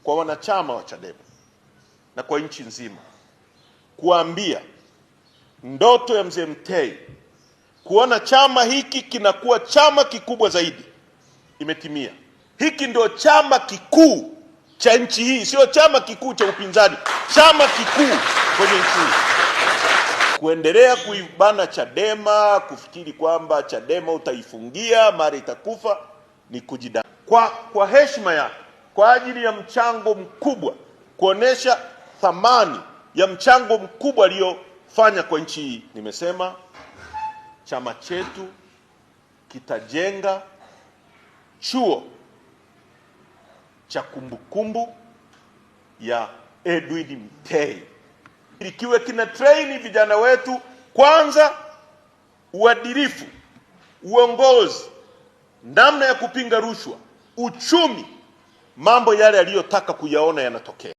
kwa wanachama wa Chadema na kwa nchi nzima kuambia ndoto ya Mzee Mtei kuona chama hiki kinakuwa chama kikubwa zaidi imetimia. Hiki ndio chama kikuu cha nchi hii, sio chama kikuu cha upinzani, chama kikuu kwenye nchi hii. Kuendelea kuibana Chadema, kufikiri kwamba Chadema utaifungia mara itakufa ni kujidanganya. Kwa heshima yake, kwa ajili ya mchango mkubwa, kuonesha thamani ya mchango mkubwa aliyofanya kwa nchi hii, nimesema chama chetu kitajenga chuo cha kumbukumbu ya Edwin Mtei, ikiwe kina train vijana wetu kwanza uadilifu, uongozi, namna ya kupinga rushwa, uchumi, mambo yale aliyotaka kuyaona yanatokea.